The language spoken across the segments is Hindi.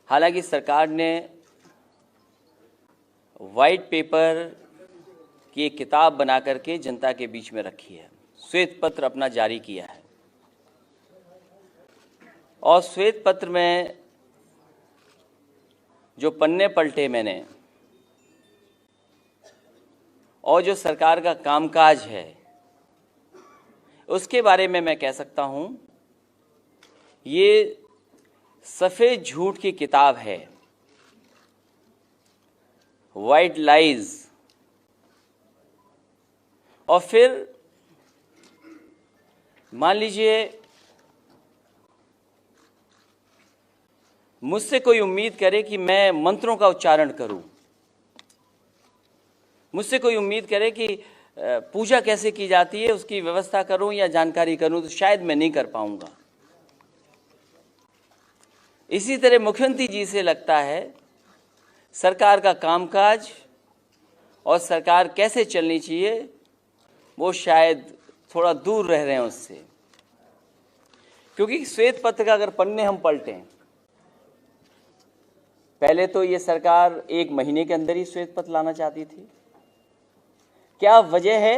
हालांकि सरकार ने वाइट पेपर की एक किताब बना करके जनता के बीच में रखी है, श्वेत पत्र अपना जारी किया है। और श्वेत पत्र में जो पन्ने पलटे मैंने और जो सरकार का कामकाज है उसके बारे में मैं कह सकता हूं, ये सफ़ेद झूठ की किताब है, वाइट लाइज। और फिर मान लीजिए मुझसे कोई उम्मीद करे कि मैं मंत्रों का उच्चारण करूं, मुझसे कोई उम्मीद करे कि पूजा कैसे की जाती है उसकी व्यवस्था करूं या जानकारी करूं, तो शायद मैं नहीं कर पाऊंगा। इसी तरह मुख्यमंत्री जी से लगता है सरकार का कामकाज और सरकार कैसे चलनी चाहिए वो शायद थोड़ा दूर रह रहे हैं उससे, क्योंकि श्वेत पत्र का अगर पन्ने हम पलटें, पहले तो ये सरकार 1 महीने के अंदर ही श्वेत पत्र लाना चाहती थी। क्या वजह है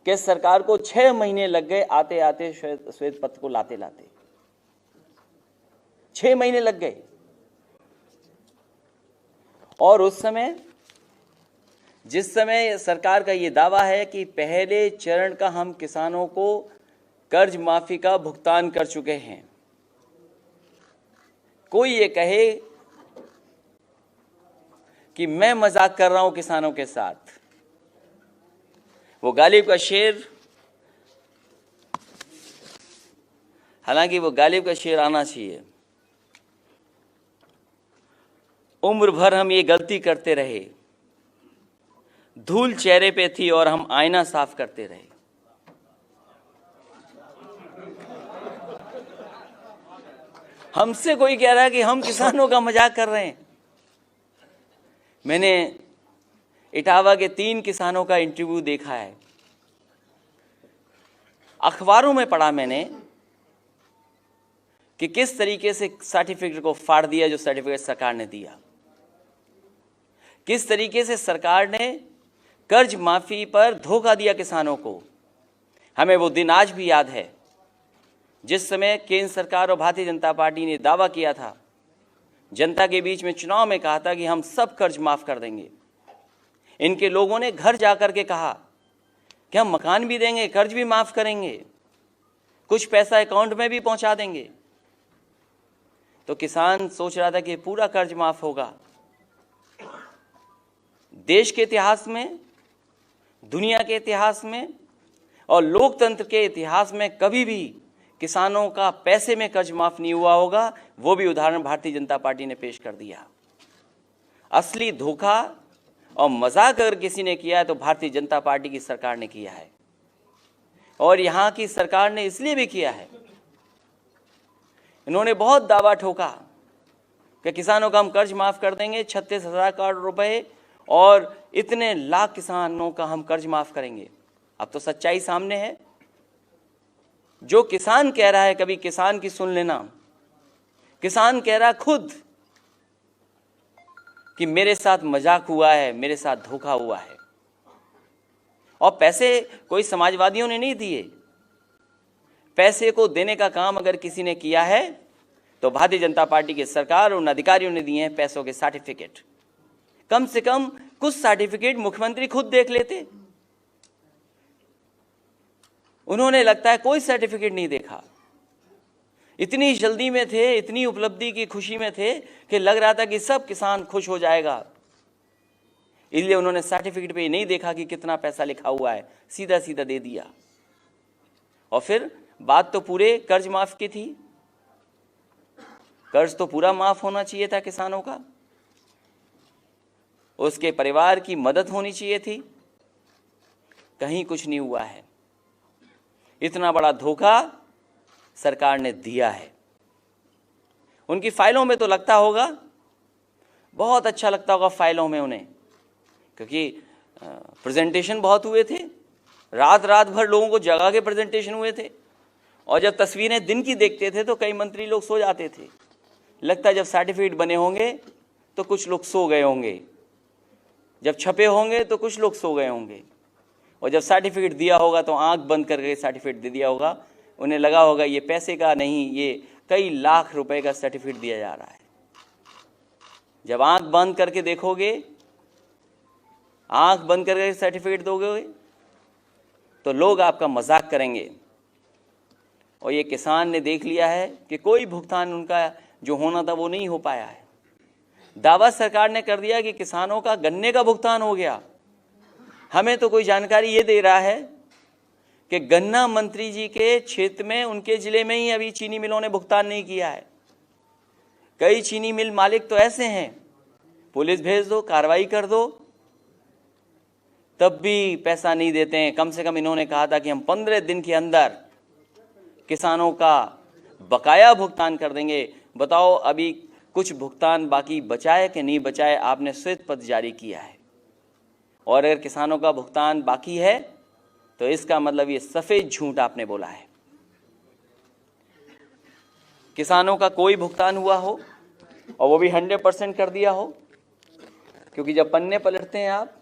कि सरकार को 6 महीने लग गए आते आते श्वेत पत्र को लाते लाते 6 महीने लग गए। और उस समय जिस समय सरकार का ये दावा है कि पहले चरण का हम किसानों को कर्ज माफी का भुगतान कर चुके हैं, कोई ये कहे कि मैं मजाक कर रहा हूं किसानों के साथ, वो गालिब का शेर, हालांकि वो गालिब का शेर आना चाहिए। उम्र भर हम ये गलती करते रहे, धूल चेहरे पे थी और हम आईना साफ करते रहे। हमसे कोई कह रहा है कि हम किसानों का मजाक कर रहे हैं। मैंने इटावा के 3 किसानों का इंटरव्यू देखा है, अखबारों में पढ़ा मैंने कि किस तरीके से सर्टिफिकेट को फाड़ दिया जो सर्टिफिकेट सरकार ने दिया, किस तरीके से सरकार ने कर्ज माफी पर धोखा दिया किसानों को। हमें वो दिन आज भी याद है जिस समय केंद्र सरकार और भारतीय जनता पार्टी ने दावा किया था, जनता के बीच में चुनाव में कहा था कि हम सब कर्ज माफ कर देंगे। इनके लोगों ने घर जाकर के कहा कि हम मकान भी देंगे, कर्ज भी माफ करेंगे, कुछ पैसा अकाउंट में भी पहुंचा देंगे। तो किसान सोच रहा था कि पूरा कर्ज माफ होगा। देश के इतिहास में, दुनिया के इतिहास में और लोकतंत्र के इतिहास में कभी भी किसानों का पैसे में कर्ज माफ नहीं हुआ होगा। वो भी उदाहरण भारतीय जनता पार्टी ने पेश कर दिया। असली धोखा और मजाक अगर किसी ने किया है तो भारतीय जनता पार्टी की सरकार ने किया है, और यहाँ की सरकार ने इसलिए भी किया है, इन्होंने बहुत दावा ठोका कि किसानों का हम कर्ज माफ कर देंगे, 36,000 करोड़ रुपए और इतने लाख किसानों का हम कर्ज माफ करेंगे। अब तो सच्चाई सामने है। जो किसान कह रहा है, कभी किसान की सुन लेना, किसान कह रहा खुद कि मेरे साथ मजाक हुआ है, मेरे साथ धोखा हुआ है। और पैसे कोई समाजवादियों ने नहीं दिए। पैसे को देने का काम अगर किसी ने किया है तो भारतीय जनता पार्टी की सरकार और उन अधिकारियों ने दिए हैं पैसों के सर्टिफिकेट। कम से कम कुछ सर्टिफिकेट मुख्यमंत्री खुद देख लेते। उन्होंने लगता है कोई सर्टिफिकेट नहीं देखा। इतनी जल्दी में थे, इतनी उपलब्धि की खुशी में थे कि लग रहा था कि सब किसान खुश हो जाएगा, इसलिए उन्होंने सर्टिफिकेट पे नहीं देखा कि कितना पैसा लिखा हुआ है, सीधा सीधा दे दिया। और फिर बात तो पूरे कर्ज माफ की थी, कर्ज तो पूरा माफ होना चाहिए था किसानों का, उसके परिवार की मदद होनी चाहिए थी। कहीं कुछ नहीं हुआ है। इतना बड़ा धोखा सरकार ने दिया है। उनकी फाइलों में तो लगता होगा, बहुत अच्छा लगता होगा फाइलों में उन्हें, क्योंकि प्रेजेंटेशन बहुत हुए थे, रात भर लोगों को जगा के प्रेजेंटेशन हुए थे। और जब तस्वीरें दिन की देखते थे तो कई मंत्री लोग सो जाते थे, लगता है जब सर्टिफिकेट बने होंगे तो कुछ लोग सो गए होंगे, जब छपे होंगे तो कुछ लोग सो गए होंगे, और जब सर्टिफिकेट दिया होगा तो आंख बंद करके सर्टिफिकेट दे दिया होगा। उन्हें लगा होगा ये पैसे का नहीं, ये कई लाख रुपए का सर्टिफिकेट दिया जा रहा है। जब आंख बंद करके देखोगे, आंख बंद करके सर्टिफिकेट दोगे तो लोग आपका मजाक करेंगे। और ये किसान ने देख लिया है कि कोई भुगतान उनका जो होना था वो नहीं हो पाया है। दावा सरकार ने कर दिया कि किसानों का गन्ने का भुगतान हो गया। हमें तो कोई जानकारी ये दे रहा है कि गन्ना मंत्री जी के क्षेत्र में, उनके जिले में ही अभी चीनी मिलों ने भुगतान नहीं किया है। कई चीनी मिल मालिक तो ऐसे हैं, पुलिस भेज दो, कार्रवाई कर दो, तब भी पैसा नहीं देते हैं। कम से कम इन्होंने कहा था कि हम 15 दिन के अंदर किसानों का बकाया भुगतान कर देंगे। बताओ अभी कुछ भुगतान बाकी बचा है कि नहीं बचा है? आपने श्वेत पत्र जारी किया है, और अगर किसानों का भुगतान बाकी है तो इसका मतलब ये सफेद झूठ आपने बोला है। किसानों का कोई भुगतान हुआ हो और वो भी 100% कर दिया हो, क्योंकि जब पन्ने पलटते हैं आप,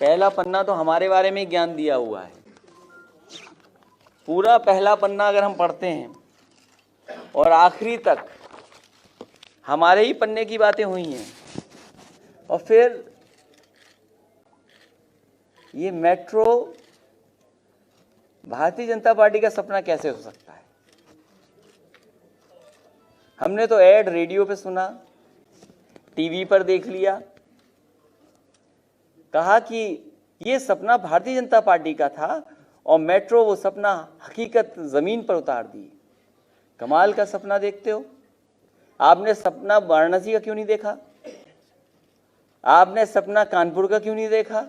पहला पन्ना तो हमारे बारे में ज्ञान दिया हुआ है। पूरा पहला पन्ना अगर हम पढ़ते हैं और आखिरी तक हमारे ही पन्ने की बातें हुई हैं, और फिर ये मेट्रो भारतीय जनता पार्टी का सपना कैसे हो सकता है? हमने तो ऐड रेडियो पे सुना, टीवी पर देख लिया, कहा कि ये सपना भारतीय जनता पार्टी का था और मेट्रो वो सपना हकीकत जमीन पर उतार दी। कमाल का सपना देखते हो। आपने सपना वाराणसी का क्यों नहीं देखा? आपने सपना कानपुर का क्यों नहीं देखा?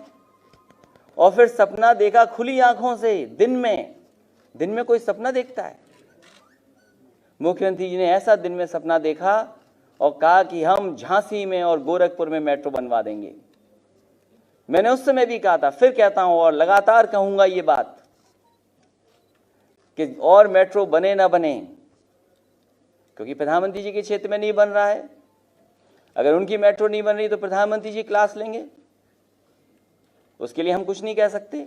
और फिर सपना देखा खुली आंखों से दिन में कोई सपना देखता है? मुख्यमंत्री जी ने ऐसा दिन में सपना देखा और कहा कि हम झांसी में और गोरखपुर में मेट्रो बनवा देंगे। मैंने उस समय भी कहा था, फिर कहता हूं और लगातार कहूंगा ये बात कि और मेट्रो बने ना बने, क्योंकि प्रधानमंत्री जी के क्षेत्र में नहीं बन रहा है। अगर उनकी मेट्रो नहीं बन रही तो प्रधानमंत्री जी क्लास लेंगे, उसके लिए हम कुछ नहीं कह सकते।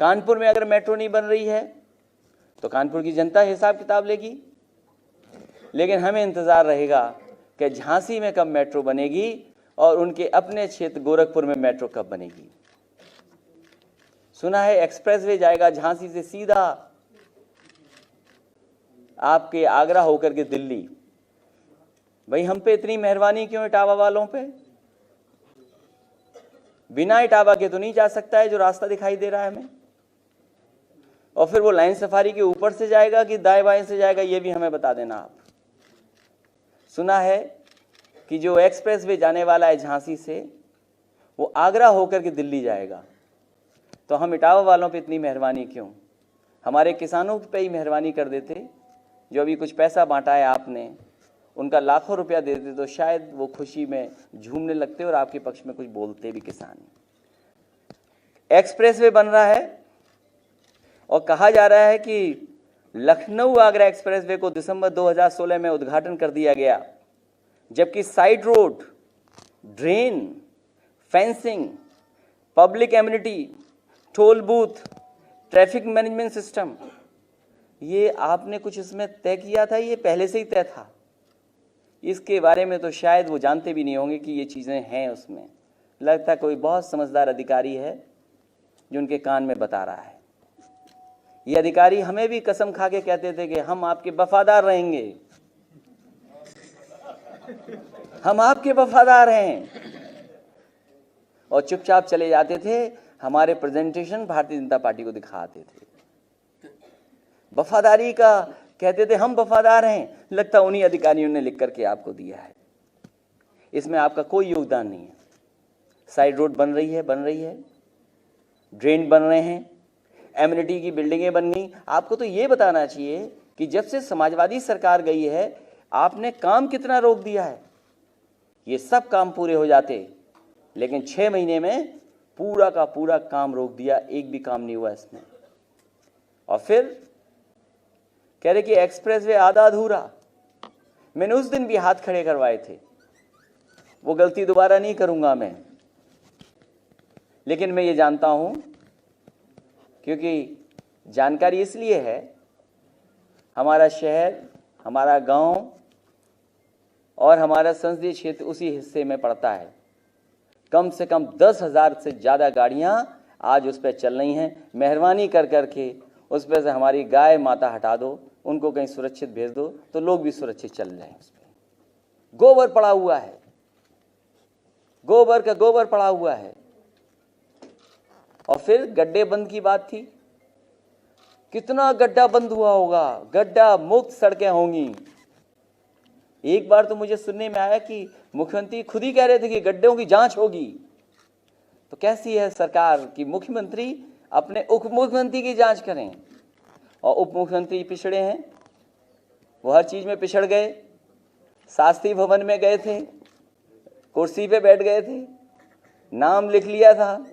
कानपुर में अगर मेट्रो नहीं बन रही है तो कानपुर की जनता हिसाब किताब लेगी, लेकिन हमें इंतजार रहेगा कि झांसी में कब मेट्रो बनेगी और उनके अपने क्षेत्र गोरखपुर में मेट्रो कब बनेगी। सुना है एक्सप्रेसवे जाएगा झांसी से सीधा आपके आगरा होकर के दिल्ली। भाई हम पे इतनी मेहरबानी क्यों इटावा वालों पे? बिना इटावा के तो नहीं जा सकता है जो रास्ता दिखाई दे रहा है हमें। और फिर वो लाइन सफारी के ऊपर से जाएगा कि दाएं बाएं से जाएगा, ये भी हमें बता देना आप। सुना है कि जो एक्सप्रेसवे जाने वाला है झांसी से, वो आगरा होकर के दिल्ली जाएगा। तो हम इटावा वालों पे इतनी मेहरबानी क्यों? हमारे किसानों पे ही मेहरबानी कर देते। जो अभी कुछ पैसा बांटा है आपने, उनका लाखों रुपया दे देते तो शायद वो खुशी में झूमने लगते और आपके पक्ष में कुछ बोलते भी किसान। एक्सप्रेसवे बन रहा है और कहा जा रहा है कि लखनऊ आगरा एक्सप्रेसवे को दिसंबर 2016 में उद्घाटन कर दिया गया, जबकि side road, drain, fencing, public amenity, toll booth, traffic management system, ये आपने कुछ इसमें तय किया था? ये पहले से ही तय था? इसके बारे में तो शायद वो जानते भी नहीं होंगे कि ये चीज़ें हैं उसमें। लगता कोई बहुत समझदार अधिकारी है जो उनके कान में बता रहा है। ये अधिकारी हमें भी कसम खा के कहते थे कि हम आपके वफादार रहेंगे, हम आपके वफादार हैं, और चुपचाप चले जाते थे। हमारे प्रेजेंटेशन भारतीय जनता पार्टी को दिखाते थे। वफादारी का कहते थे, हम वफादार हैं। लगता उन्हीं अधिकारियों ने लिख करके आपको दिया है। इसमें आपका कोई योगदान नहीं है। साइड रोड बन रही है, ड्रेन बन रहे हैं, एमिनिटी की बिल्डिंगें बन गई। आपको तो ये बताना चाहिए कि जब से समाजवादी सरकार गई है आपने काम कितना रोक दिया है। ये सब काम पूरे हो जाते, लेकिन 6 महीने में पूरा का पूरा काम रोक दिया। एक भी काम नहीं हुआ इसमें। और फिर कह रहे कि एक्सप्रेसवे आधा अधूरा। मैंने उस दिन भी हाथ खड़े करवाए थे, वो गलती दोबारा नहीं करूंगा मैं। लेकिन मैं ये जानता हूं, क्योंकि जानकारी इसलिए है, हमारा शहर, हमारा गांव और हमारा संसदीय क्षेत्र उसी हिस्से में पड़ता है। कम से कम 10,000 से ज़्यादा गाड़ियां आज उस पर चल रही हैं। मेहरबानी कर करके उस पर से हमारी गाय माता हटा दो, उनको कहीं सुरक्षित भेज दो, तो लोग भी सुरक्षित चल जाएं। उस पर गोबर पड़ा हुआ है, गोबर का गोबर पड़ा हुआ है। और फिर गड्ढे बंद की बात थी, कितना गड्ढा बंद हुआ होगा, गड्ढा मुक्त सड़कें होंगी। एक बार तो मुझे सुनने में आया कि मुख्यमंत्री खुद ही कह रहे थे कि गड्ढों की जांच होगी। तो कैसी है सरकार कि मुख्यमंत्री अपने उप मुख्यमंत्री की जांच करें, और उप मुख्यमंत्री पिछड़े हैं, वो हर चीज में पिछड़ गए। शास्त्री भवन में गए थे, कुर्सी पे बैठ गए थे, नाम लिख लिया था,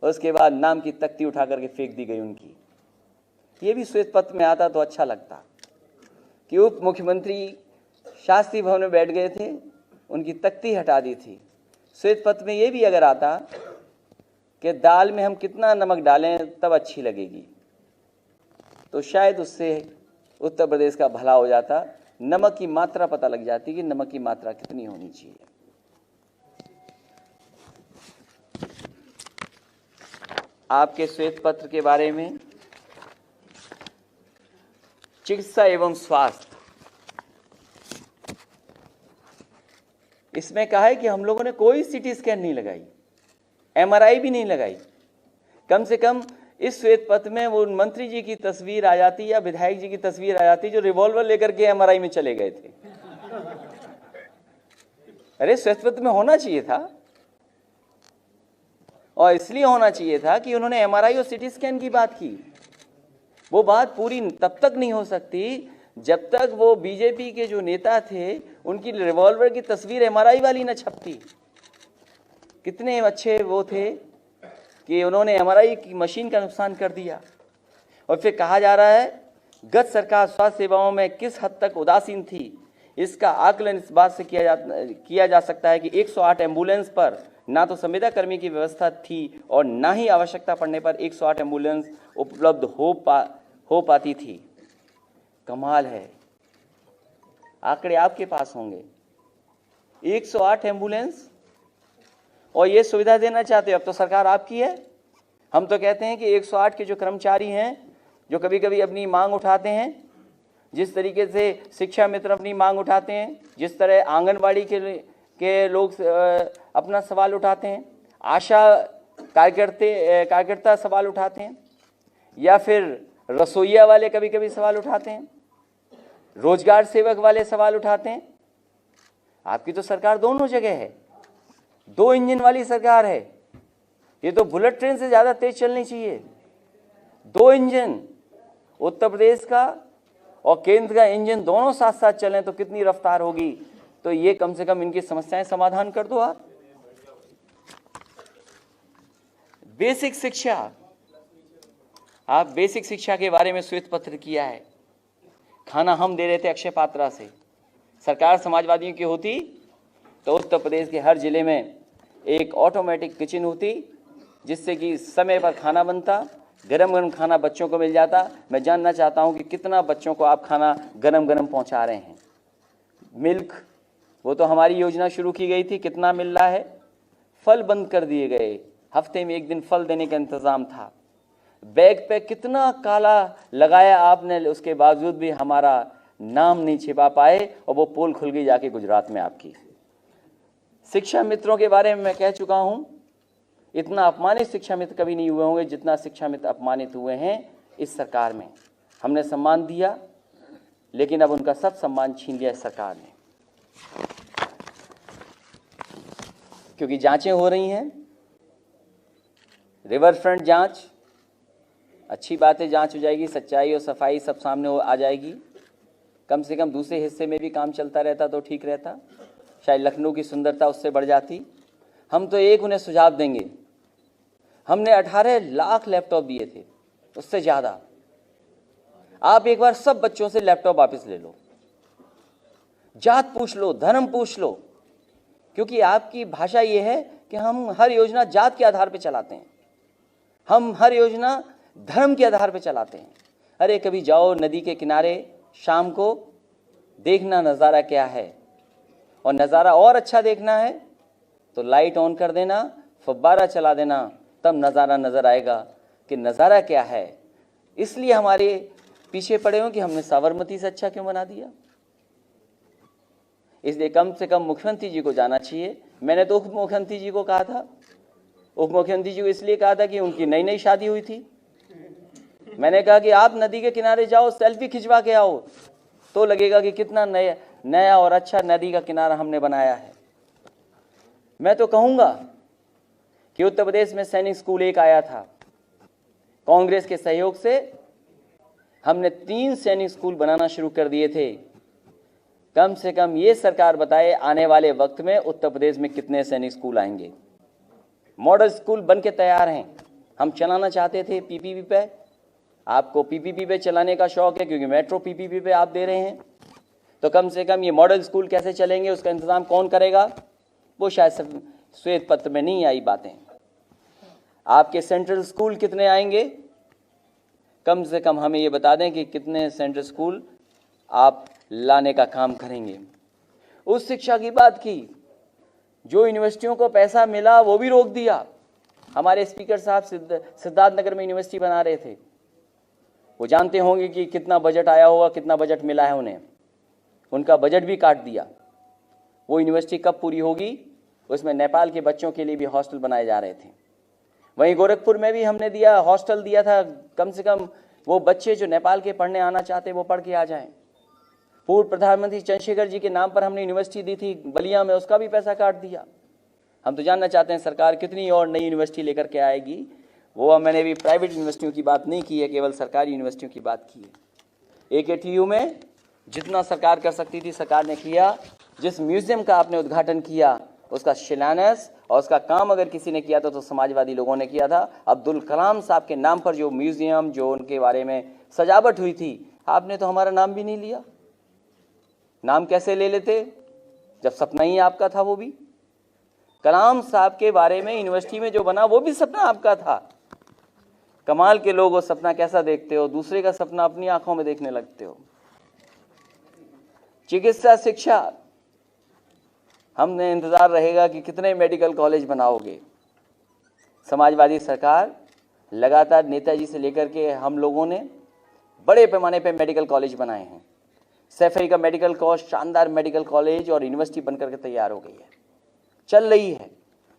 उसके बाद नाम की तख्ती उठा करके फेंक दी गई उनकी। ये भी श्वेत पत्र में आता तो अच्छा लगता कि उप मुख्यमंत्री शास्त्री भवन में बैठ गए थे, उनकी तख्ती हटा दी थी। श्वेत पत्र में ये भी अगर आता कि दाल में हम कितना नमक डालें तब अच्छी लगेगी, तो शायद उससे उत्तर प्रदेश का भला हो जाता। नमक की मात्रा पता लग जाती कि नमक की मात्रा कितनी होनी चाहिए। आपके श्वेत पत्र के बारे में चिकित्सा एवं स्वास्थ्य, इसमें कहा है कि हम लोगों ने कोई सीटी स्कैन नहीं लगाई, एमआरआई भी नहीं लगाई। कम से कम इस श्वेत पत्र में वो मंत्री जी की तस्वीर आ जाती या विधायक जी की तस्वीर आ जाती जो रिवॉल्वर लेकर के एमआरआई में चले गए थे। अरे श्वेत पत्र में होना चाहिए था, और इसलिए होना चाहिए था कि उन्होंने एमआरआई और सीटी स्कैन की बात की। वो बात पूरी तब तक नहीं हो सकती जब तक वो बीजेपी के जो नेता थे उनकी रिवॉल्वर की तस्वीर एमआरआई वाली न छपती। कितने अच्छे वो थे कि उन्होंने एमआरआई की मशीन का नुकसान कर दिया। और फिर कहा जा रहा है गत सरकार स्वास्थ्य सेवाओं में किस हद तक उदासीन थी, इसका आकलन इस बात से किया जा सकता है कि 108 एम्बुलेंस पर ना तो संविदा कर्मी की व्यवस्था थी और ना ही आवश्यकता पड़ने पर 108 एम्बुलेंस उपलब्ध हो पाती थी। कमाल है, आंकड़े आपके पास होंगे। 108 एम्बुलेंस, और ये सुविधा देना चाहते हो। अब तो सरकार आपकी है। हम तो कहते हैं कि 108 के जो कर्मचारी हैं, जो कभी कभी अपनी मांग उठाते हैं, जिस तरीके से शिक्षा मित्र अपनी मांग उठाते हैं, जिस तरह आंगनबाड़ी के लोग अपना सवाल उठाते हैं, आशा कार्यकर्ता सवाल उठाते हैं, या फिर रसोइया वाले कभी कभी सवाल उठाते हैं, रोजगार सेवक वाले सवाल उठाते हैं। आपकी तो सरकार दोनों जगह है, 2 इंजन वाली सरकार है। ये तो बुलेट ट्रेन से ज़्यादा तेज चलनी चाहिए। 2 इंजन, उत्तर प्रदेश का और केंद्र का इंजन दोनों साथ साथ चलें तो कितनी रफ्तार होगी। तो ये कम से कम इनकी समस्याएं समाधान कर दो आप। बेसिक शिक्षा, आप बेसिक शिक्षा के बारे में श्वेत पत्र किया है। खाना हम दे रहे थे अक्षय पात्रा से। सरकार समाजवादियों की होती तो उत्तर प्रदेश के हर जिले में एक ऑटोमेटिक किचन होती, जिससे कि समय पर खाना बनता, गरम गरम खाना बच्चों को मिल जाता। मैं जानना चाहता हूं कि कितना बच्चों को आप खाना गरम गरम पहुंचा रहे हैं। मिल्क, वो तो हमारी योजना शुरू की गई थी, कितना मिल रहा है। फल बंद कर दिए गए, हफ्ते में 1 दिन फल देने का इंतजाम था। बैग पे कितना काला लगाया आपने, उसके बावजूद भी हमारा नाम नहीं छिपा पाए, और वो पोल खुल गई जाके गुजरात में आपकी। शिक्षा मित्रों के बारे में मैं कह चुका हूं, इतना अपमानित शिक्षा मित्र कभी नहीं हुए होंगे जितना शिक्षा मित्र अपमानित हुए हैं इस सरकार में। हमने सम्मान दिया, लेकिन अब उनका सब सम्मान छीन लिया इस सरकार ने। क्योंकि जांचें हो रही हैं, रिवर फ्रंट जांच, अच्छी बात है, जांच हो जाएगी, सच्चाई और सफाई सब सामने आ जाएगी। कम से कम दूसरे हिस्से में भी काम चलता रहता तो ठीक रहता, शायद लखनऊ की सुंदरता उससे बढ़ जाती। हम तो एक उन्हें सुझाव देंगे, हमने 18 लाख लैपटॉप दिए थे, उससे ज़्यादा। आप एक बार सब बच्चों से लैपटॉप वापस ले लो। जात पूछ लो, धर्म पूछ लो, क्योंकि आपकी भाषा ये है कि हम हर योजना जात के आधार पर चलाते हैं, हम हर योजना धर्म के आधार पर चलाते हैं। अरे कभी जाओ नदी के किनारे, शाम को देखना नज़ारा क्या है, और नज़ारा और अच्छा देखना है तो लाइट ऑन कर देना, फव्वारा चला देना, तब नज़ारा नज़र आएगा कि नज़ारा क्या है। इसलिए हमारे पीछे पड़े हो कि हमने साबरमती से अच्छा क्यों बना दिया। इसलिए कम से कम मुख्यमंत्री जी को जाना चाहिए। मैंने तो उप मुख्यमंत्री जी को कहा था, उप मुख्यमंत्री जी को इसलिए कहा था कि उनकी नई नई शादी हुई थी। मैंने कहा कि आप नदी के किनारे जाओ, सेल्फी खिंचवा के आओ, तो लगेगा कि कितना नया और अच्छा नदी का किनारा हमने बनाया है। मैं तो कहूँगा कि उत्तर प्रदेश में सैनिक स्कूल एक आया था, कांग्रेस के सहयोग से हमने 3 सैनिक स्कूल बनाना शुरू कर दिए थे। कम से कम ये सरकार बताए आने वाले वक्त में उत्तर प्रदेश में कितने सैनिक स्कूल आएंगे। मॉडल स्कूल बन के तैयार हैं, हम चलाना चाहते थे पीपीपी पे। आपको पीपीपी पे चलाने का शौक है क्योंकि मेट्रो पीपीपी पे आप दे रहे हैं, तो कम से कम ये मॉडल स्कूल कैसे चलेंगे, उसका इंतजाम कौन करेगा, वो शायद श्वेत पत्र में नहीं आई बातें। आपके सेंट्रल स्कूल कितने आएंगे, कम से कम हमें ये बता दें कि कितने सेंट्रल स्कूल आप लाने का काम करेंगे। उस शिक्षा की बात की, जो यूनिवर्सिटियों को पैसा मिला वो भी रोक दिया। हमारे स्पीकर साहब सिद्धार्थनगर में यूनिवर्सिटी बना रहे थे, वो जानते होंगे कि कितना बजट आया होगा, कितना बजट मिला है उन्हें, उनका बजट भी काट दिया। वो यूनिवर्सिटी कब पूरी होगी, उसमें नेपाल के बच्चों के लिए भी हॉस्टल बनाए जा रहे थे। वहीं गोरखपुर में भी हमने दिया, हॉस्टल दिया था, कम से कम वो बच्चे जो नेपाल के पढ़ने आना चाहते वो पढ़ के आ जाएं। पूर्व प्रधानमंत्री चंद्रशेखर जी के नाम पर हमने यूनिवर्सिटी दी थी बलिया में, उसका भी पैसा काट दिया। हम तो जानना चाहते हैं सरकार कितनी और नई यूनिवर्सिटी लेकर के आएगी। वो मैंने भी प्राइवेट यूनिवर्सिटियों की बात नहीं की है, केवल सरकारी यूनिवर्सिटियों की बात की है। AKTU में जितना सरकार कर सकती थी सरकार ने किया। जिस म्यूजियम का आपने उद्घाटन किया उसका शिलान्यास और उसका काम अगर किसी ने किया था तो समाजवादी लोगों ने किया था। अब्दुल कलाम साहब के नाम पर जो म्यूजियम, जो उनके बारे में सजावट हुई थी, आपने तो हमारा नाम भी नहीं लिया। नाम कैसे ले लेते जब सपना ही आपका था। वो भी कलाम साहब के बारे में यूनिवर्सिटी में जो बना वो भी सपना आपका था। कमाल के लोग, वो सपना कैसा देखते हो, दूसरे का सपना अपनी आंखों में देखने लगते हो। चिकित्सा शिक्षा, हमने इंतजार रहेगा कि कितने मेडिकल कॉलेज बनाओगे। समाजवादी सरकार लगातार नेताजी से लेकर के हम लोगों ने बड़े पैमाने पे मेडिकल कॉलेज बनाए हैं। सैफई का मेडिकल कॉलेज शानदार मेडिकल कॉलेज और यूनिवर्सिटी बनकर के तैयार हो गई है, चल रही है।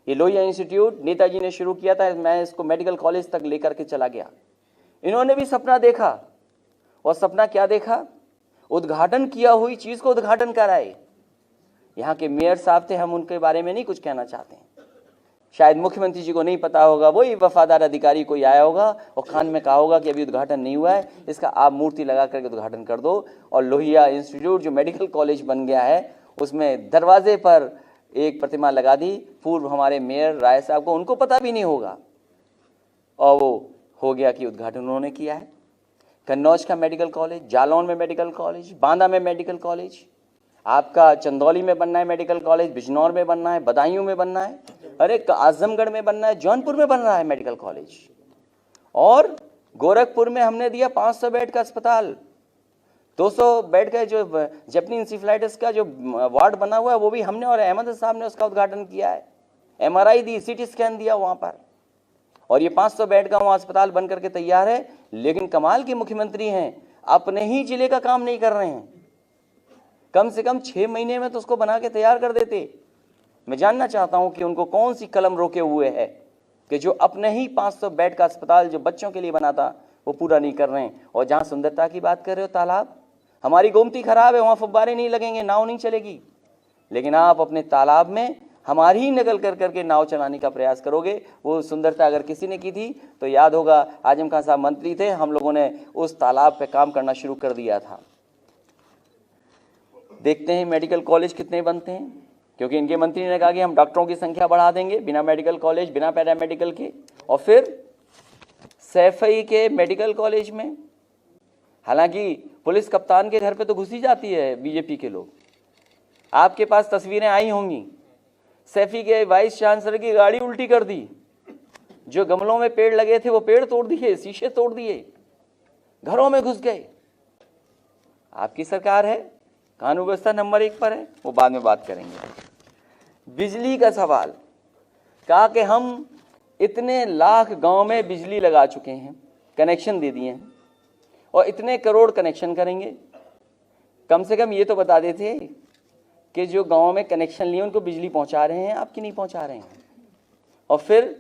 ये लोहिया इंस्टीट्यूट नेताजी ने शुरू किया था, मैं इसको मेडिकल कॉलेज तक लेकर के चला गया। इन्होंने भी सपना देखा, और सपना क्या देखा, उद्घाटन किया हुई चीज को उद्घाटन कराए। यहाँ के मेयर साहब थे, हम उनके बारे में नहीं कुछ कहना चाहते हैं, शायद मुख्यमंत्री जी को नहीं पता होगा, वही वफादार अधिकारी कोई आया होगा और खान में कहा होगा कि अभी उद्घाटन नहीं हुआ है, इसका आप मूर्ति लगा करके उद्घाटन कर दो। और लोहिया इंस्टीट्यूट जो मेडिकल कॉलेज बन गया है, उसमें दरवाजे पर एक प्रतिमा लगा दी पूर्व हमारे मेयर राय साहब को, उनको पता भी नहीं होगा, और वो हो गया कि उद्घाटन उन्होंने किया है। कन्नौज का मेडिकल कॉलेज, जालौन में मेडिकल कॉलेज, बांदा में मेडिकल कॉलेज, आपका चंदौली में बनना है मेडिकल कॉलेज, बिजनौर में बनना है, बदायूं में बनना है, अरे आजमगढ़ में बनना है, जौनपुर में बन रहा है मेडिकल कॉलेज। और गोरखपुर में हमने दिया 500 बेड का अस्पताल, 200 बेड का जो जैपनीज इंसेफेलाइटिस का जो वार्ड बना हुआ है वो भी हमने और अहमद साहब ने उसका उद्घाटन किया है। MRI दी, CT स्कैन दिया वहां पर, और ये 500 बेड का वहां अस्पताल बन करके तैयार है। लेकिन कमाल के मुख्यमंत्री हैं, अपने ही जिले का काम नहीं कर रहे हैं। कम से कम 6 महीने में तो उसको बना के तैयार कर देते। मैं जानना चाहता हूं कि उनको कौन सी कलम रोके हुए है कि जो अपने ही 500 बेड का अस्पताल जो बच्चों के लिए बना था वो पूरा नहीं कर रहे हैं। और जहां सुंदरता की बात कर रहे हो, तालाब, हमारी गोमती खराब है, वहां फव्वारे नहीं लगेंगे, नाव नहीं चलेगी, लेकिन आप अपने तालाब में हमारी ही नकल कर करके नाव चलाने का प्रयास करोगे। वो सुंदरता अगर किसी ने की थी तो याद होगा, आजम खान साहब मंत्री थे, हम लोगों ने उस तालाब पे काम करना शुरू कर दिया था। देखते हैं मेडिकल कॉलेज कितने बनते हैं, क्योंकि इनके मंत्री ने कहा कि हम डॉक्टरों की संख्या बढ़ा देंगे बिना मेडिकल कॉलेज, बिना पैरामेडिकल के। और फिर सैफई के मेडिकल कॉलेज में, हालांकि पुलिस कप्तान के घर पे तो घुस ही जाती है बीजेपी के लोग, आपके पास तस्वीरें आई होंगी, सैफी के वाइस चांसलर की गाड़ी उल्टी कर दी, जो गमलों में पेड़ लगे थे वो पेड़ तोड़ दिए, शीशे तोड़ दिए, घरों में घुस गए। आपकी सरकार है, कानून व्यवस्था नंबर 1 पर है, वो बाद में बात करेंगे। बिजली का सवाल, कहा कि हम इतने लाख गांव में बिजली लगा चुके हैं, कनेक्शन दे दिए हैं, और इतने करोड़ कनेक्शन करेंगे। कम से कम ये तो बता देते कि जो गांव में कनेक्शन लिए उनको बिजली पहुंचा रहे हैं, आपकी नहीं पहुंचा रहे हैं। और फिर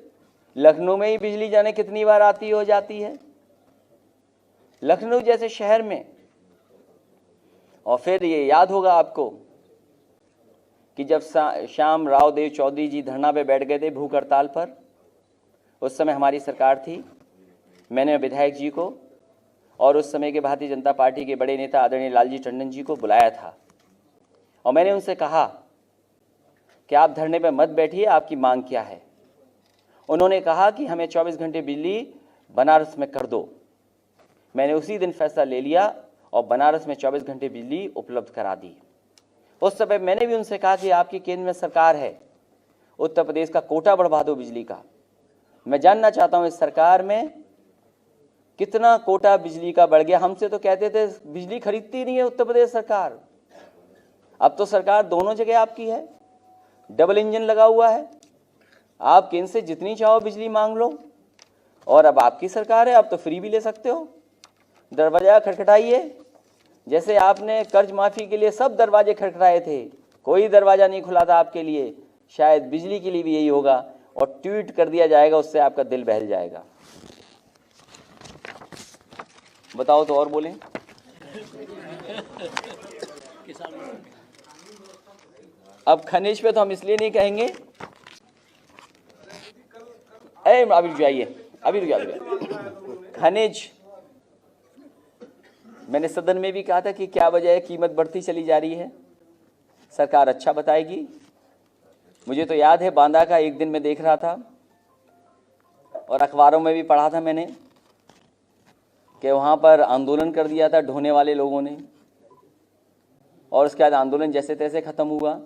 लखनऊ में ही बिजली जाने कितनी बार आती हो जाती है, लखनऊ जैसे शहर में। और फिर ये याद होगा आपको कि जब श्याम राव देव चौधरी जी धरना पे बैठ गए थे भूख हड़ताल पर, उस समय हमारी सरकार थी, मैंने विधायक जी को और उस समय के भारतीय जनता पार्टी के बड़े नेता आदरणीय लालजी टंडन जी को बुलाया था, और मैंने उनसे कहा कि आप धरने पर मत बैठिए, आपकी मांग क्या है। उन्होंने कहा कि हमें 24 घंटे बिजली बनारस में कर दो। मैंने उसी दिन फैसला ले लिया और बनारस में 24 घंटे बिजली उपलब्ध करा दी। उस समय मैंने भी उनसे कहा कि आपकी केंद्र में सरकार है, उत्तर प्रदेश का कोटा बढ़वा दो बिजली का। मैं जानना चाहता हूं इस सरकार में कितना कोटा बिजली का बढ़ गया। हमसे तो कहते थे बिजली खरीदती नहीं है उत्तर प्रदेश सरकार, अब तो सरकार दोनों जगह आपकी है, डबल इंजन लगा हुआ है, आप केंद्र से जितनी चाहो बिजली मांग लो, और अब आपकी सरकार है, अब तो फ्री भी ले सकते हो। दरवाजा खटखटाइए, जैसे आपने कर्ज माफी के लिए सब दरवाजे खटखटाए थे, कोई दरवाजा नहीं खुला था आपके लिए, शायद बिजली के लिए भी यही होगा, और ट्वीट कर दिया जाएगा, उससे आपका दिल बहल जाएगा। बताओ तो और बोलें। अब खनिज पे तो हम इसलिए नहीं कहेंगे, अभी रुक जाइए, अभी रुक जाइए। खनिज, मैंने सदन में भी कहा था कि क्या वजह है कीमत बढ़ती चली जा रही है, सरकार अच्छा बताएगी। मुझे तो याद है बांदा का एक दिन मैं देख रहा था और अखबारों में भी पढ़ा था मैंने कि वहाँ पर आंदोलन कर दिया था ढोने वाले लोगों ने, और उसके बाद आंदोलन जैसे तैसे ख़त्म हुआ,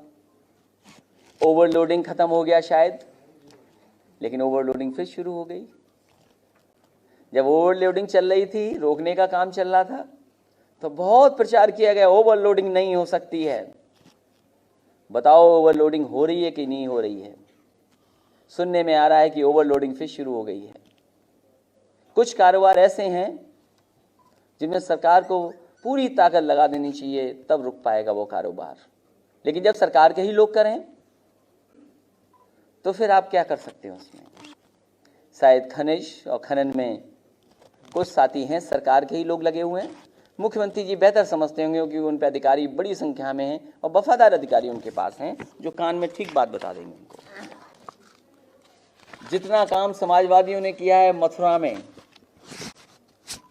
ओवरलोडिंग ख़त्म हो गया शायद, लेकिन ओवरलोडिंग फिर शुरू हो गई। जब ओवरलोडिंग चल रही थी, रोकने का काम चल रहा था, तो बहुत प्रचार किया गया ओवरलोडिंग नहीं हो सकती है। बताओ ओवरलोडिंग हो रही है कि नहीं हो रही है? सुनने में आ रहा है कि ओवरलोडिंग फिर शुरू हो गई है। कुछ कारोबार ऐसे हैं जिनमें सरकार को पूरी ताकत लगा देनी चाहिए, तब रुक पाएगा वो कारोबार। लेकिन जब सरकार के ही लोग करें तो फिर आप क्या कर सकते हो उसमें? शायद खनिज और खनन में कुछ साथी हैं सरकार के ही लोग लगे हुए हैं। मुख्यमंत्री जी बेहतर समझते होंगे क्योंकि उन पर अधिकारी बड़ी संख्या में हैं और वफादार अधिकारी उनके पास हैं जो कान में ठीक बात बता देंगे उनको। जितना काम समाजवादियों ने किया है मथुरा में,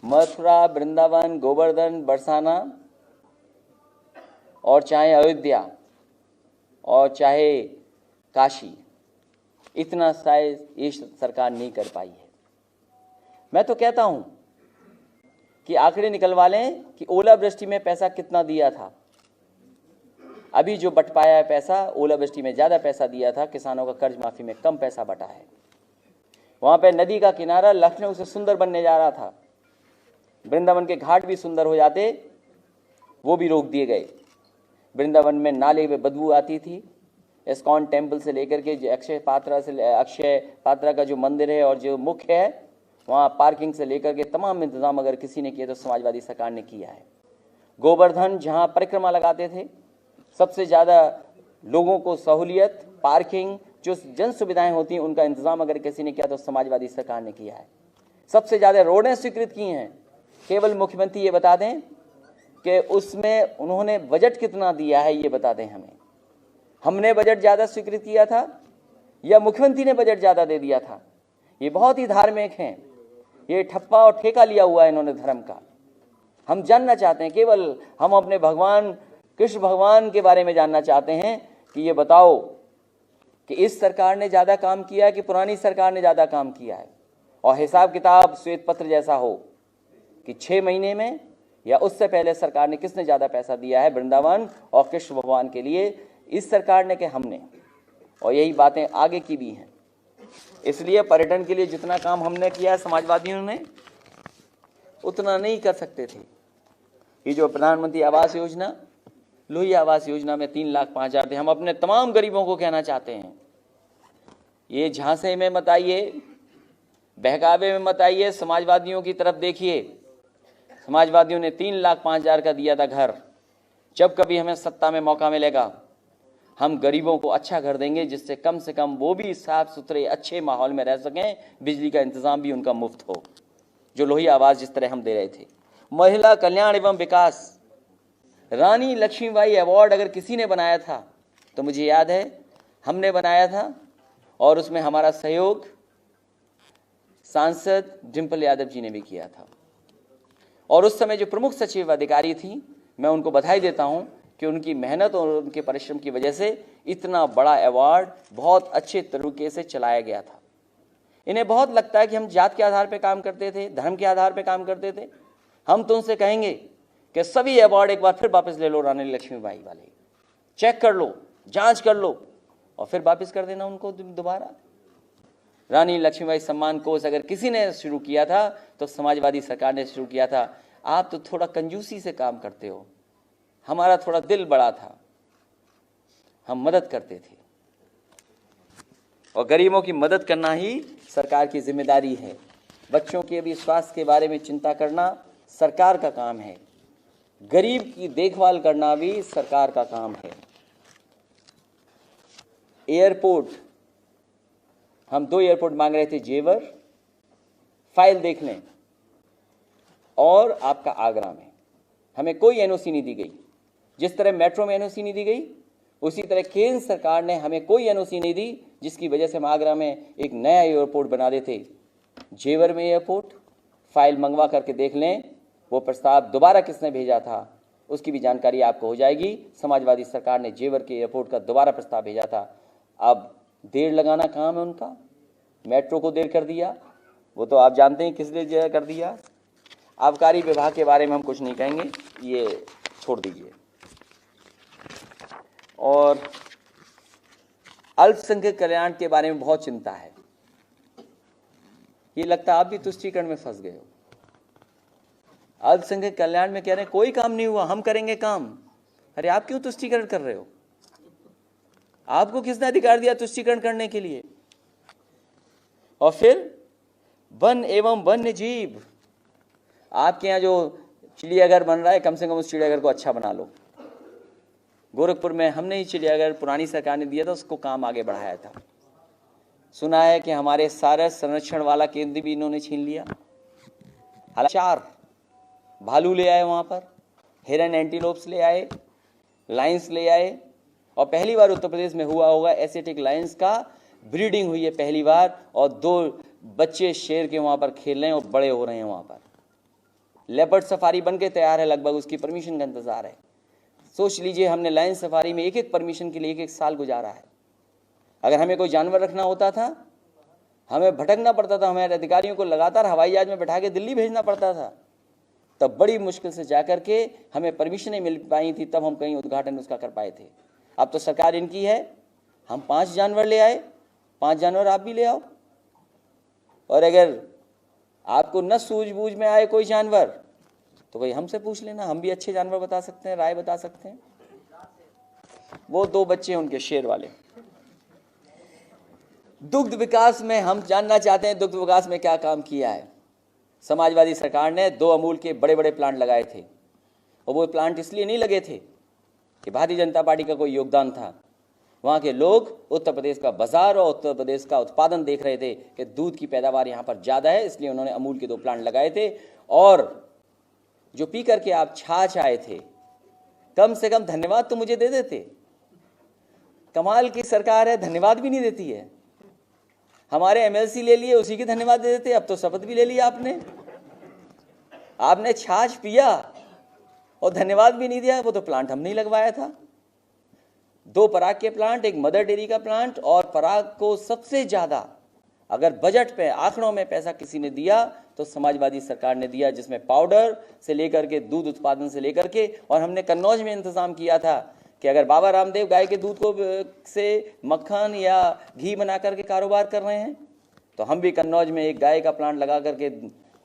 मथुरा, वृंदावन, गोवर्धन, बरसाना, और चाहे अयोध्या और चाहे काशी, इतना शायद ये सरकार नहीं कर पाई है। मैं तो कहता हूं कि आंकड़े निकलवा लें कि ओलावृष्टि में पैसा कितना दिया था। अभी जो बट पाया है पैसा, ओलावृष्टि में ज़्यादा पैसा दिया था, किसानों का कर्ज माफी में कम पैसा बटा है। वहाँ पे नदी का किनारा लखनऊ से सुंदर बनने जा रहा था, वृंदावन के घाट भी सुंदर हो जाते, वो भी रोक दिए गए। वृंदावन में नाले में बदबू आती थी। इस्कॉन टेम्पल से लेकर के अक्षय पात्रा का जो मंदिर है और जो मुख्य है, वहाँ पार्किंग से लेकर के तमाम इंतजाम अगर किसी ने किए तो समाजवादी सरकार ने किया है। गोवर्धन जहाँ परिक्रमा लगाते थे, सबसे ज़्यादा लोगों को सहूलियत, पार्किंग, जो जन सुविधाएं होती हैं उनका इंतजाम अगर किसी ने किया तो समाजवादी सरकार ने किया है। सबसे ज़्यादा रोडें स्वीकृत की हैं। केवल मुख्यमंत्री ये बता दें कि उसमें उन्होंने बजट कितना दिया है, ये बता दें हमें। हमने बजट ज़्यादा स्वीकृत किया था या मुख्यमंत्री ने बजट ज़्यादा दे दिया था? ये बहुत ही धार्मिक हैं, ये ठप्पा और ठेका लिया हुआ है इन्होंने धर्म का। हम जानना चाहते हैं, केवल हम अपने भगवान कृष्ण भगवान के बारे में जानना चाहते हैं कि ये बताओ कि इस सरकार ने ज़्यादा काम किया है कि पुरानी सरकार ने ज़्यादा काम किया है। और हिसाब किताब श्वेत पत्र जैसा हो कि 6 महीने में या उससे पहले सरकार ने किसने ज़्यादा पैसा दिया है वृंदावन और कृष्ण भगवान के लिए? इस सरकार ने कि हमने? और यही बातें आगे की भी हैं। इसलिए पर्यटन के लिए जितना काम हमने किया समाजवादियों ने उतना नहीं कर सकते थे। ये जो प्रधानमंत्री आवास योजना, लोही आवास योजना में 3,05,000 थे। हम अपने तमाम गरीबों को कहना चाहते हैं, ये झांसे में मत आइए, बहकावे में मत आइए, समाजवादियों की तरफ देखिए। समाजवादियों ने 3,05,000 का दिया था घर। जब कभी हमें सत्ता में मौका मिलेगा, हम गरीबों को अच्छा घर देंगे, जिससे कम से कम वो भी साफ सुथरे अच्छे माहौल में रह सकें, बिजली का इंतजाम भी उनका मुफ्त हो, जो लोही आवास जिस तरह हम दे रहे थे। महिला कल्याण एवं विकास, रानी लक्ष्मीबाई अवार्ड अगर किसी ने बनाया था तो मुझे याद है हमने बनाया था, और उसमें हमारा सहयोग सांसद डिम्पल यादव जी ने भी किया था। और उस समय जो प्रमुख सचिव अधिकारी थी, मैं उनको बधाई देता हूं कि उनकी मेहनत और उनके परिश्रम की वजह से इतना बड़ा अवार्ड बहुत अच्छे तरीके से चलाया गया था। इन्हें बहुत लगता है कि हम जात के आधार पर काम करते थे, धर्म के आधार पर काम करते थे। हम तो उनसे कहेंगे कि सभी अवार्ड एक बार फिर वापस ले लो, रानी लक्ष्मीबाई वाले चेक कर लो, जांच कर लो और फिर वापस कर देना उनको दोबारा। रानी लक्ष्मीबाई सम्मान कोष अगर किसी ने शुरू किया था तो समाजवादी सरकार ने शुरू किया था। आप तो थोड़ा कंजूसी से काम करते हो, हमारा थोड़ा दिल बड़ा था, हम मदद करते थे। और गरीबों की मदद करना ही सरकार की जिम्मेदारी है। बच्चों के भी स्वास्थ्य के बारे में चिंता करना सरकार का काम है। गरीब की देखभाल करना भी सरकार का काम है। एयरपोर्ट, हम 2 एयरपोर्ट मांग रहे थे, जेवर, फाइल देख लें, और आपका आगरा में। हमें कोई एनओसी नहीं दी गई। जिस तरह मेट्रो में एनओसी नहीं दी गई, उसी तरह केंद्र सरकार ने हमें कोई एनओसी नहीं दी, जिसकी वजह से हम आगरा में एक नया एयरपोर्ट बना देते। जेवर में एयरपोर्ट, फाइल मंगवा करके देख लें, वो प्रस्ताव दोबारा किसने भेजा था उसकी भी जानकारी आपको हो जाएगी। समाजवादी सरकार ने जेवर के एयरपोर्ट का दोबारा प्रस्ताव भेजा था। अब देर लगाना काम है उनका, मेट्रो को देर कर दिया, वो तो आप जानते हैं किस लिए कर दिया। आबकारी विभाग के बारे में हम कुछ नहीं कहेंगे, ये छोड़ दीजिए। और अल्पसंख्यक कल्याण के बारे में बहुत चिंता है। ये लगता है आप भी तुष्टीकरण में फंस गए हो। अल्पसंख्यक कल्याण में कह रहे हैं कोई काम नहीं हुआ, हम करेंगे काम। अरे आप क्यों तुष्टीकरण कर रहे हो? आपको किसने अधिकार दिया तुष्टीकरण करने के लिए? और फिर वन एवं वन्य जीव, आपके यहाँ जो चिड़ियाघर बन रहा है, कम से कम उस चिड़ियाघर को अच्छा बना लो। गोरखपुर में हमने ही चिड़ियाघर पुरानी सरकार ने दिया था, उसको काम आगे बढ़ाया था। सुना है कि हमारे सारस संरक्षण वाला केंद्र भी इन्होंने छीन लिया। 4 भालू ले आए वहाँ पर, हिरन एंटीलोप्स ले आए, लाइन्स ले आए, और पहली बार उत्तर प्रदेश में हुआ होगा एशियाटिक लाइन्स का ब्रीडिंग हुई है पहली बार, और 2 बच्चे शेर के वहाँ पर खेल रहे हैं और बड़े हो रहे हैं वहाँ पर। लेपर्ड सफारी बन के तैयार है, लगभग उसकी परमिशन का इंतजार है। सोच लीजिए, हमने लाइन सफारी में एक परमिशन के लिए 1 साल गुजारा है। अगर हमें कोई जानवर रखना होता था, हमें भटकना पड़ता था, हमारे अधिकारियों को लगातार हवाई जहाज में बैठा के दिल्ली भेजना पड़ता था, तब बड़ी मुश्किल से जाकर के हमें परमिशनें मिल पाई थी, तब हम कहीं उद्घाटन उसका कर पाए थे। अब तो सरकार इनकी है, हम 5 जानवर ले आए, 5 जानवर आप भी ले आओ। और अगर आपको न सूझबूझ में आए कोई जानवर तो कोई हमसे पूछ लेना, हम भी अच्छे जानवर बता सकते हैं, राय बता सकते हैं। वो 2 बच्चे उनके शेर वाले। दुग्ध विकास में हम जानना चाहते हैं, दुग्ध विकास में क्या काम किया है। समाजवादी सरकार ने 2 अमूल के बड़े बड़े प्लांट लगाए थे, और वो प्लांट इसलिए नहीं लगे थे कि भारतीय जनता पार्टी का कोई योगदान था। वहाँ के लोग उत्तर प्रदेश का बाजार और उत्तर प्रदेश का उत्पादन देख रहे थे कि दूध की पैदावार यहाँ पर ज़्यादा है, इसलिए उन्होंने अमूल के 2 प्लांट लगाए थे। और जो पी करके आप छाछ आए थे, कम से कम धन्यवाद तो मुझे दे देते। कमाल की सरकार है, धन्यवाद भी नहीं देती है। हमारे एमएलसी ले लिए, उसी के धन्यवाद दे देते। अब तो शपथ भी ले लिया आपने छाछ पिया और धन्यवाद भी नहीं दिया। वो तो प्लांट हमने ही लगवाया था, 2 पराग के प्लांट, एक मदर डेयरी का प्लांट। और पराग को सबसे ज़्यादा अगर बजट पे आंकड़ों में पैसा किसी ने दिया तो समाजवादी सरकार ने दिया, जिसमें पाउडर से लेकर के दूध उत्पादन से लेकर के, और हमने कन्नौज में इंतजाम किया था कि अगर बाबा रामदेव गाय के दूध को से मक्खन या घी बना करके कारोबार कर रहे हैं तो हम भी कन्नौज में एक गाय का प्लांट लगा करके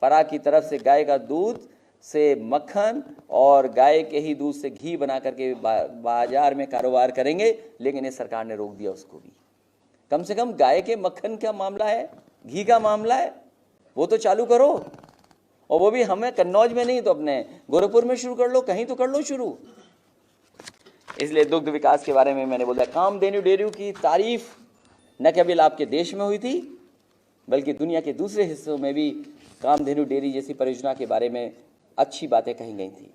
पराग की तरफ से गाय का दूध से मक्खन और गाय के ही दूध से घी बना करके बाजार में कारोबार करेंगे। लेकिन इस सरकार ने रोक दिया उसको भी। कम से कम गाय के मक्खन का मामला है, घी का मामला है, वो तो चालू करो, और वो भी हमें कन्नौज में नहीं तो अपने गोरखपुर में शुरू कर लो, कहीं तो कर लो शुरू। इसलिए दुग्ध विकास के बारे में मैंने बोला, कामधेनु डेयरी की तारीफ न केवल आपके देश में हुई थी बल्कि दुनिया के दूसरे हिस्सों में भी कामधेनु डेयरी जैसी परियोजना के बारे में अच्छी बातें कही गई थी।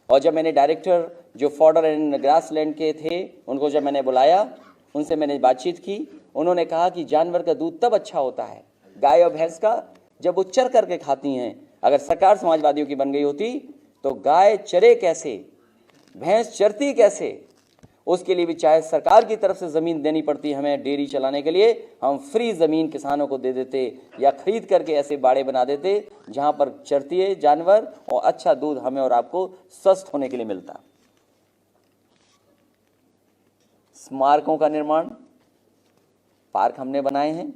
और जब मैंने डायरेक्टर जो फॉडर एंड ग्रासलैंड के थे उनको जब मैंने बुलाया, उनसे मैंने बातचीत की, उन्होंने कहा कि जानवर का दूध तब अच्छा होता है, गाय और भैंस का, जब वो चर करके खाती हैं। अगर सरकार समाजवादियों की बन गई होती तो गाय चरे कैसे, भैंस चरती कैसे, उसके लिए भी चाहे सरकार की तरफ से ज़मीन देनी पड़ती हमें डेयरी चलाने के लिए, हम फ्री ज़मीन किसानों को दे देते या खरीद करके ऐसे बाड़े बना देते जहां पर चरती है जानवर और अच्छा दूध हमें और आपको स्वस्थ होने के लिए मिलता। स्मारकों का निर्माण, पार्क हमने बनाए हैं,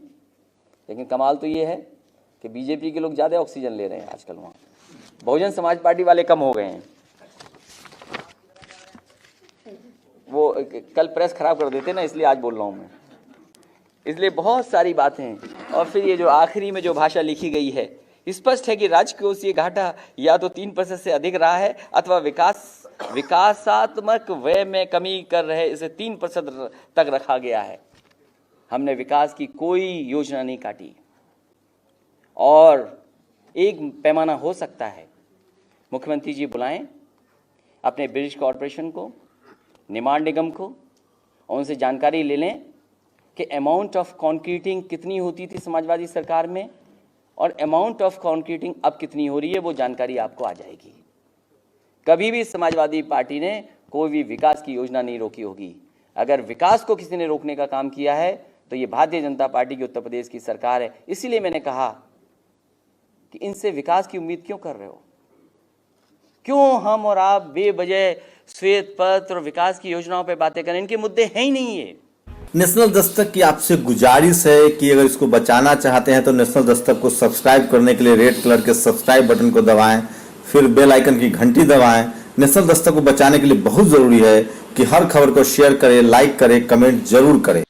लेकिन कमाल तो ये है कि बीजेपी के लोग ज़्यादा ऑक्सीजन ले रहे हैं आजकल, वहाँ बहुजन समाज पार्टी वाले कम हो गए हैं। वो कल प्रेस खराब कर देते ना, इसलिए आज बोल रहा हूँ मैं। इसलिए बहुत सारी बातें हैं। और फिर ये जो आखिरी में जो भाषा लिखी गई है, स्पष्ट है कि राजकोषीय घाटा या तो 3% से अधिक रहा है अथवा विकासात्मक व्यय में कमी कर रहे, इसे 3% तक रखा गया है। हमने विकास की कोई योजना नहीं काटी। और एक पैमाना हो सकता है, मुख्यमंत्री जी बुलाएं अपने ब्रिज कॉरपोरेशन को, निर्माण निगम को, और उनसे जानकारी ले लें कि अमाउंट ऑफ कॉन्क्रीटिंग कितनी होती थी समाजवादी सरकार में और अमाउंट ऑफ कॉन्क्रीटिंग अब कितनी हो रही है, वो जानकारी आपको आ जाएगी। कभी भी समाजवादी पार्टी ने कोई भी विकास की योजना नहीं रोकी होगी। अगर विकास को किसी ने रोकने का काम किया है तो ये भारतीय जनता पार्टी की उत्तर प्रदेश की सरकार है। इसीलिए मैंने कहा कि इनसे विकास की उम्मीद क्यों कर रहे हो, क्यों हम और आप बेवजह श्वेत पत्र और विकास की योजनाओं पे बातें करें, इनके मुद्दे हैं ही नहीं है। नेशनल दस्तक की आपसे गुजारिश है कि अगर इसको बचाना चाहते हैं तो नेशनल दस्तक को सब्सक्राइब करने के लिए रेड कलर के सब्सक्राइब बटन को दबाएं, फिर बेल आइकन की घंटी दबाएं। नेशनल दस्तक को बचाने के लिए बहुत जरूरी है कि हर खबर को शेयर करें, लाइक करें, कमेंट जरूर करें।